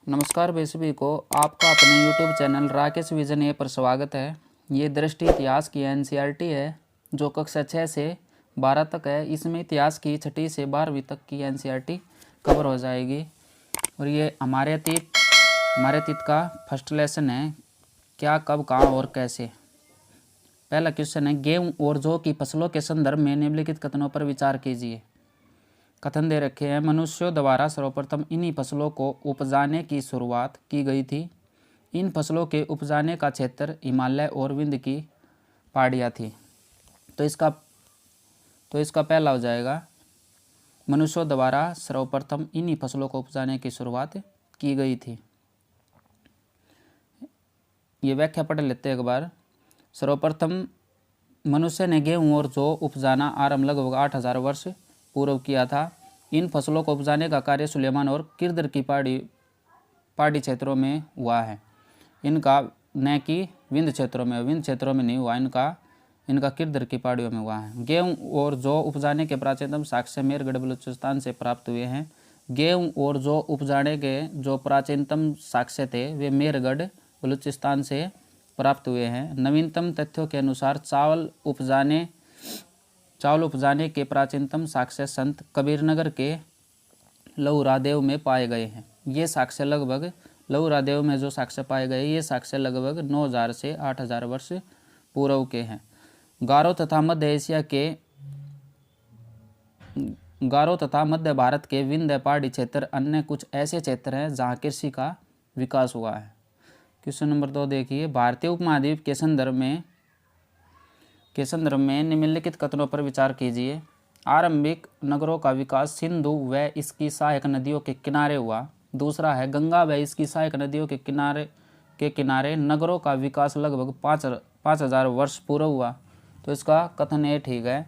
नमस्कार भाई सभी को, आपका अपने YouTube चैनल राकेश विजन ए पर स्वागत है। ये दृष्टि इतिहास की एनसीईआरटी है जो कक्षा 6 से 12 तक है। इसमें इतिहास की 6ठी से 12वीं तक की एनसीईआरटी कवर हो जाएगी। और ये हमारे अतीत का फर्स्ट लेसन है, क्या, कब, कहाँ और कैसे। पहला क्वेश्चन है, गेहूँ और जौ की फसलों के संदर्भ में निम्नलिखित कथनों पर विचार कीजिए। कथन दे रखे हैं, मनुष्यों द्वारा सर्वप्रथम इन्हीं फसलों को उपजाने की शुरुआत की गई थी। इन फसलों के उपजाने का क्षेत्र हिमालय और विंध्य की पहाड़ियाँ थी। तो इसका पहला हो जाएगा, मनुष्यों द्वारा सर्वप्रथम इन्हीं फसलों को उपजाने की शुरुआत की गई थी। ये व्याख्या पढ़ लेते हैं एक बार। सर्वप्रथम मनुष्य ने गेहूँ और जौ उपजाना आरंभ लगभग 8000 वर्ष पूर्व किया था। इन फसलों को उपजाने का कार्य सुलेमान और किरदर की पहाड़ी क्षेत्रों में हुआ है। इनका न कि विंध्य क्षेत्रों में नहीं हुआ, इनका किरदर की पहाड़ियों में हुआ है। गेहूँ और जौ उपजाने के प्राचीनतम साक्ष्य मेरगढ़ बलूचिस्तान से प्राप्त हुए हैं। गेहूँ और जौ उपजाने के जो प्राचीनतम साक्ष्य थे वे मेरगढ़ बलूचिस्तान से प्राप्त हुए हैं। नवीनतम तथ्यों के अनुसार चावल उपजाने के प्राचीनतम साक्ष्य संत कबीरनगर के लहुरादेव में पाए गए हैं। ये साक्ष्य लगभग लहुरादेव में जो साक्ष्य पाए गए, ये साक्ष्य लगभग 9000 से 8000 वर्ष पूर्व के हैं। गारो तथा मध्य भारत के विंध्य पहाड़ी क्षेत्र अन्य कुछ ऐसे क्षेत्र हैं जहाँ कृषि का विकास हुआ है। क्वेश्चन नंबर 2 देखिए, भारतीय उपमहाद्वीप के संदर्भ में निम्नलिखित कथनों पर विचार कीजिए। आरंभिक नगरों का विकास सिंधु व इसकी सहायक नदियों के किनारे हुआ। दूसरा है, गंगा व इसकी सहायक नदियों के किनारे नगरों का विकास लगभग 5000 वर्ष पूर्व हुआ। तो इसका कथन ये ठीक है।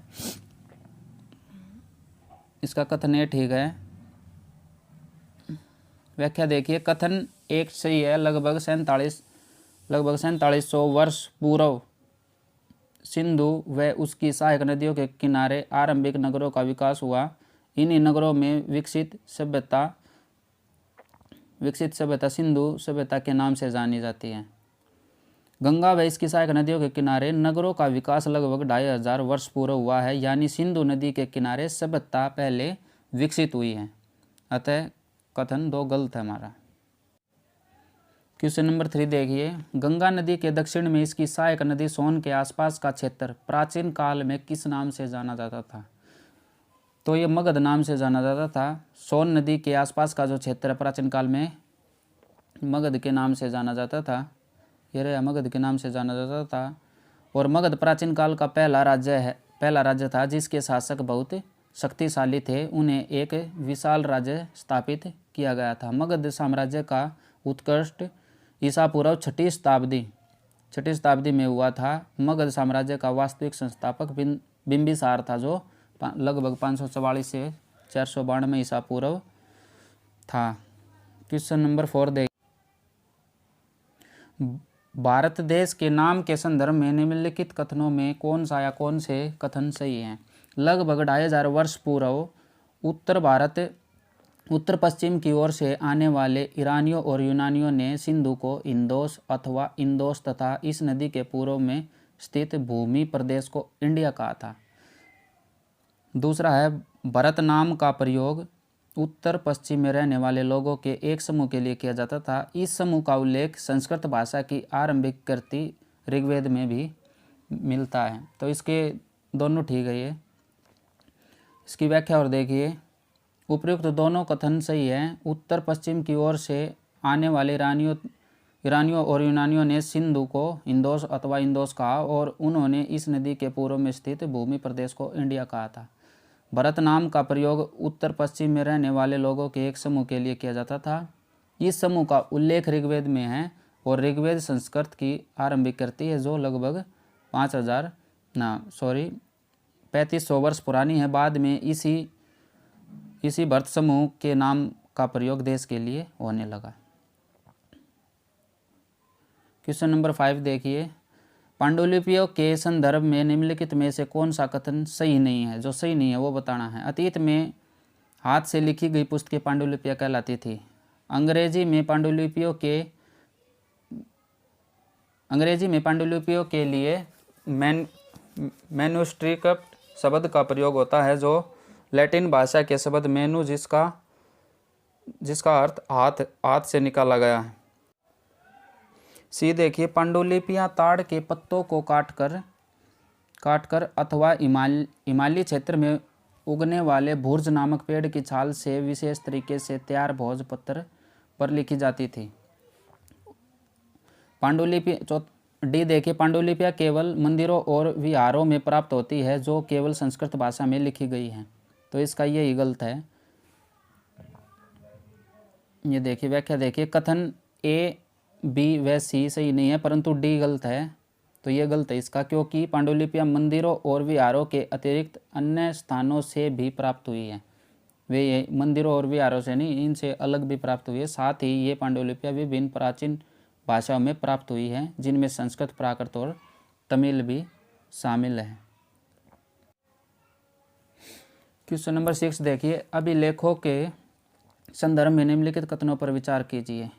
व्याख्या देखिए, कथन एक सही है। लगभग 4700 वर्ष पूर्व सिंधु व उसकी सहायक नदियों के किनारे आरंभिक नगरों का विकास हुआ। इन्हीं नगरों में विकसित सभ्यता सिंधु सभ्यता के नाम से जानी जाती है। गंगा व इसकी सहायक नदियों के किनारे नगरों का विकास लगभग 2500 वर्ष पूर्व हुआ है, यानी सिंधु नदी के किनारे सभ्यता पहले विकसित हुई है। अतः कथन 2 गलत है हमारा। क्वेश्चन नंबर 3 देखिए, गंगा नदी के दक्षिण में इसकी सहायक नदी सोन के आसपास का क्षेत्र प्राचीन काल में किस नाम से जाना जाता था। तो ये मगध नाम से जाना जाता था। सोन नदी के आसपास का जो क्षेत्र प्राचीन काल में मगध के नाम से जाना जाता था, मगध के नाम से जाना जाता था। और मगध प्राचीन काल का पहला राज्य था जिसके शासक बहुत शक्तिशाली थे। उन्हें एक विशाल राज्य स्थापित किया गया था। मगध साम्राज्य का उत्कर्ष ईसा पूर्व 6ठी शताब्दी में हुआ था। मगध साम्राज्य का वास्तविक संस्थापक बिंबिसार था, जो लगभग 544 से 492 ईसा पूर्व था। क्वेश्चन नंबर 4 देखिए, भारत देश के नाम के संदर्भ में निम्नलिखित कथनों में कौन से कथन सही हैं। लगभग 2500 वर्ष पूर्व उत्तर पश्चिम की ओर से आने वाले ईरानियों और यूनानियों ने सिंधु को इंदोस अथवा इंदोस तथा इस नदी के पूर्व में स्थित भूमि प्रदेश को इंडिया कहा था। दूसरा है, भरत नाम का प्रयोग उत्तर पश्चिम में रहने वाले लोगों के एक समूह के लिए किया जाता था। इस समूह का उल्लेख संस्कृत भाषा की आरंभिक कृति ऋग्वेद में भी मिलता है। तो इसके दोनों ठीक है। ये इसकी व्याख्या और देखिए, उपयुक्त दोनों कथन सही है। उत्तर पश्चिम की ओर से आने वाले ईरानियों और यूनानियों ने सिंधु को इंदोस अथवा इंदोस कहा और उन्होंने इस नदी के पूर्व में स्थित भूमि प्रदेश को इंडिया कहा था। भरत नाम का प्रयोग उत्तर पश्चिम में रहने वाले लोगों के एक समूह के लिए किया जाता था। इस समूह का उल्लेख ऋग्वेद में है और ऋग्वेद संस्कृत की आरंभिक कृति है, जो लगभग 3500 वर्ष पुरानी है। बाद में इसी भरत समूह के नाम का प्रयोग देश के लिए होने लगा। क्वेश्चन नंबर 5 देखिए, पांडुलिपियों के संदर्भ में निम्नलिखित में से कौन सा कथन सही नहीं है। जो सही नहीं है वो बताना है। अतीत में हाथ से लिखी गई पुस्तकें पांडुलिपियाँ कहलाती थी। अंग्रेजी में पांडुलिपियों के लिए मैन्युस्क्रिप्ट शब्द का प्रयोग होता है, जो लैटिन भाषा के शब्द मेनू जिसका अर्थ हाथ से निकाला गया है। सी देखिए, पांडुलिपियां ताड़ के पत्तों को काटकर अथवा हिमालयी क्षेत्र में उगने वाले भुर्ज नामक पेड़ की छाल से विशेष तरीके से तैयार भोजपत्र पर लिखी जाती थी। डी देखिए, पांडुलिपियां केवल मंदिरों और विहारों में प्राप्त होती है जो केवल संस्कृत भाषा में लिखी गई हैं, तो इसका यही गलत है। ये देखिए व्याख्या देखिए, कथन ए बी व सी सही नहीं है परंतु डी गलत है, तो ये गलत है इसका, क्योंकि पांडुलिपियां मंदिरों और विहारों के अतिरिक्त अन्य स्थानों से भी प्राप्त हुई है। वे ये मंदिरों और विहारों से नहीं, इनसे अलग भी प्राप्त हुई है। साथ ही ये पांडुलिपियां विभिन्न प्राचीन भाषाओं में प्राप्त हुई हैं, जिनमें संस्कृत, प्राकृत और तमिल भी शामिल है। क्वेश्चन नंबर 6 देखिए, अभिलेखों के संदर्भ में निम्नलिखित कथनों पर विचार कीजिए।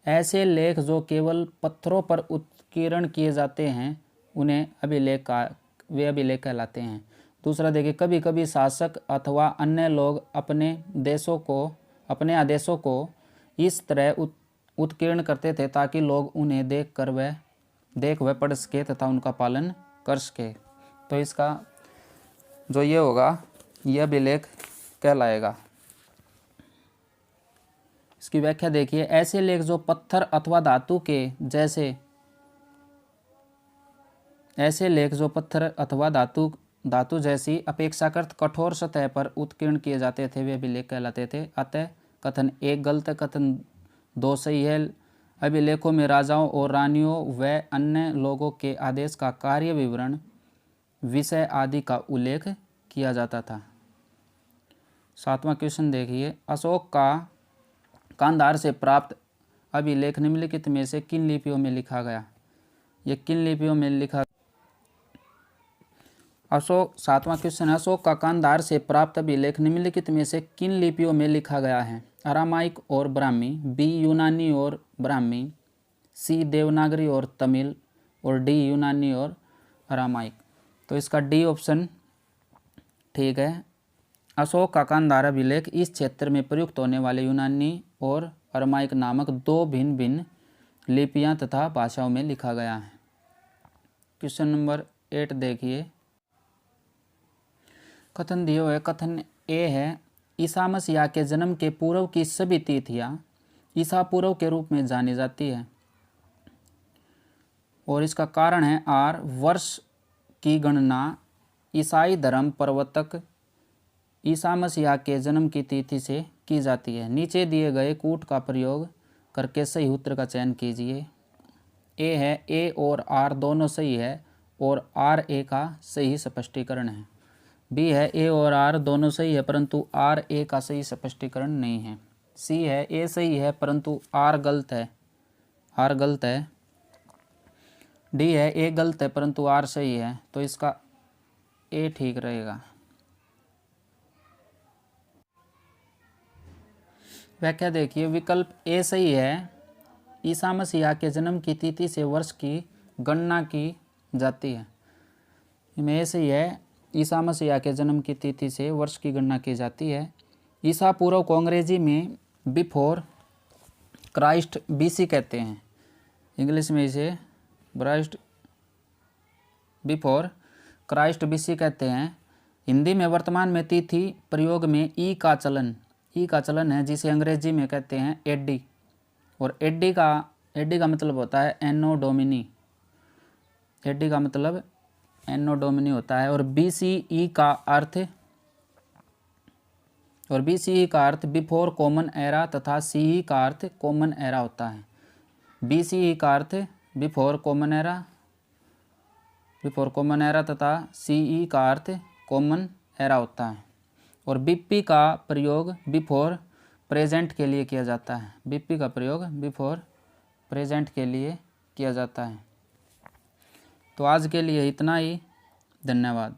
ऐसे लेख जो केवल पत्थरों पर उत्कीर्ण किए जाते हैं उन्हें अभिलेख कहलाते हैं। दूसरा देखिए, कभी कभी शासक अथवा अन्य लोग अपने आदेशों को इस तरह उत्कीर्ण करते थे ताकि लोग उन्हें देख व पढ़ सके तथा उनका पालन कर सके, तो इसका जो ये होगा यह अभिलेख कहलाएगा। इसकी व्याख्या देखिए, ऐसे लेख जो पत्थर अथवा धातु जैसी अपेक्षाकृत कठोर सतह पर उत्कीर्ण किए जाते थे, वे अभिलेख कहलाते थे। अतः कथन 1 गलत है, कथन 2 सही है। अभिलेखों में राजाओं और रानियों व अन्य लोगों के आदेश का कार्य विवरण, विषय आदि का उल्लेख किया जाता था। 7वां क्वेश्चन देखिए, अशोक का कांधार से प्राप्त अभिलेख निम्नलिखित में से किन लिपियों में लिखा गया? ये किन लिपियों में लिखा? 7वां क्वेश्चन है, अशोक का कांधार से प्राप्त अभिलेख निम्नलिखित में से किन लिपियों में लिखा गया है? अरामाइक और ब्राह्मी, बी यूनानी और ब्राह्मी, सी देवनागरी और तमिल, और डी यूनानी और अरामाइक। तो इसका डी ऑप्शन ठीक है। अशोक का कांधार अभिलेख इस क्षेत्र में प्रयुक्त होने वाले यूनानी और अरामाइक नामक 2 भिन्न भिन्न लिपियां तथा भाषाओं में लिखा गया है। क्वेश्चन नंबर 8 देखिए, कथन दिए हुए कथन ए है, ईसा मसीह के जन्म के पूर्व की सभी तिथियां ईसा पूर्व के रूप में जानी जाती है, और इसका कारण है आर वर्ष की गणना ईसाई धर्म प्रवर्तक ईसा मसीह के जन्म की तिथि से की जाती है। नीचे दिए गए कूट का प्रयोग करके सही उत्तर का चयन कीजिए। ए है, ए और आर दोनों सही है और आर ए का सही स्पष्टीकरण है। बी है, ए और आर दोनों सही है परंतु आर ए का सही स्पष्टीकरण नहीं है। सी है, ए सही है परंतु आर गलत है। डी है, ए गलत है परंतु आर सही है, तो इसका ए ठीक रहेगा। व्याख्या देखिए, विकल्प ए सही है, ईसा मसीह के जन्म की तिथि से वर्ष की गणना की जाती है। इनमें ए सही है, ईसा मसीह के जन्म की तिथि से वर्ष की गणना की जाती है। ईसा पूर्व को अंग्रेजी में बिफोर क्राइस्ट बीसी कहते हैं, इंग्लिश में इसे बिफोर क्राइस्ट बीसी कहते हैं। हिंदी में वर्तमान में तिथि प्रयोग में ई का चलन है, जिसे अंग्रेजी में कहते हैं एडी, और एडी का मतलब होता है एनो डोमिनी। एडी का मतलब एनो डोमिनी होता है। और बीसीई का अर्थ बिफोर कॉमन एरा तथा सीई का अर्थ कॉमन एरा होता है। बीसीई का अर्थ बिफोर कॉमन एरा तथा सीई का अर्थ कॉमन एरा होता है। और बीपी का प्रयोग बिफोर प्रेजेंट के लिए किया जाता है। बीपी का प्रयोग बिफोर प्रेजेंट के लिए किया जाता है। तो आज के लिए इतना ही, धन्यवाद।